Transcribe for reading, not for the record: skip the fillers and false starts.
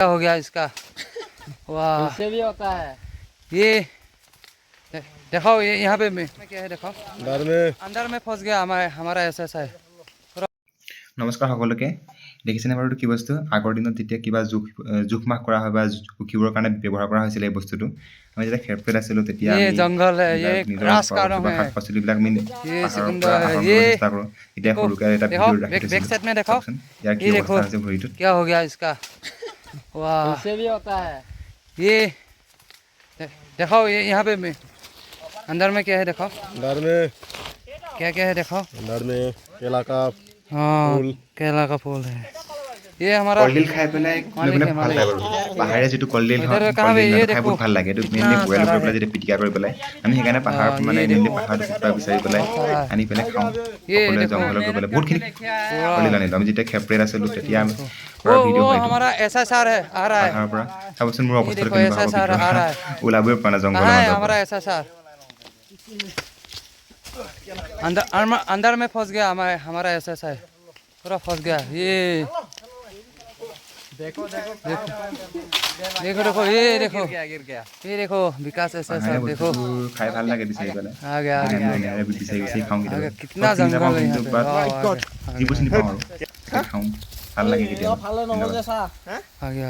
क्या हो गया इसका? वाह, ऐसे भी होता है। ये दिखाओ, ये यहाँ पे क्या है दिखाओ। अंदर में फंस गया हमारा ऐसा है। নমস্কাৰ সকলোকে। দেখিছেনে বাৰু এইটো কি বস্তু? আগৰ দিনত যেতিয়া কিবা জোখ মাখ কৰা হয় বা জুখিবৰ কাৰণে ব্যৱহাৰ কৰা হৈছিলে এই বস্তুটো। আমি যেতিয়া খেৰপেট আছিলোঁ তেতিয়া ये আমি जंगल है, ये নিজৰ ग्रास ঘৰৰ काटम কিবা है, শাক পাচলিবিলাক আমি ये পাহাৰৰ सिकुंदर পৰা है, আহৰণ ये কৰিব চেষ্টা কৰোঁ। এতিয়া देखो সৰুকৈ এটা देखो, ভিডিঅ' ৰাখি बैक থৈছিলোঁ। साइड में देखो, চাওকচোন ইয়াৰ কি ये অৱস্থা देखो হৈছে ভৰিটোত। क्या हो गया इसका। वाह, ऐसे भी होता है। ये दिखाओ, ये यहाँ पे अंदर में क्या है दिखाओ, क्या है दिखाओ। अंदर में केला का हाँ, फूल। केला का फूल है। ये हमारा কলডিল খাই পেলাই কোনে কোনে ভাল পায় বাৰু? পাহাৰীয়া যিটো কলডিল হয়, इधर कहाँ पे কলডিল ये খাই বহুত देखो, ভাল লাগে। এইটো कितना মেইনলি বইল सारा কৰি है। পেলাই যেতিয়া পিটিকা কৰি পেলাই আমি সেইকাৰণে পাহাৰ মানে ये মেইনলি देखो, পাহাৰটো টুকুৰা বিচাৰি পেলাই सारा है। আনি পেলাই খাওঁ। ये সকলোৱে देखो, জংঘলত গৈ পেলাই বহুতখিনি কলডিল আনিলোঁ। আমি যেতিয়া খেৰপেট আছিলোঁ তেতিয়া আমি वो ভিডিঅ' হয় এইটো। हमारा ऐसा सार है आ रहा है। পাহাৰৰ পৰা চাবচোন মোৰ অৱস্থাটো देखो, কেনেকুৱা ऐसा হ'ব सारा आ रहा है। ভিতৰত। ওলাবই পৰা নাই জংঘলৰ कहाँ है মাজৰ हमारा পৰা। ऐसा सार? अंदर में फंस गया हमारा ऐसा है, पूरा फंस गया। ये देखो ये देखो विकास ऐसा পাহাৰীয়া देखो বস্তুবোৰ খাই ভাল লাগে বিচাৰি পেলাই। आ गया বিচাৰি বিচাৰি খাওঁ आ गया, কেতিয়াবা। कितना চব চিনি নাপাওঁ जंगल है কিন্তু यहाँ पे। বাট वाह, যিবোৰ চিনি পাওঁ আৰু খাওঁ ভাল লাগে কেতিয়াবা। নহ'ল যে চা। आ गया।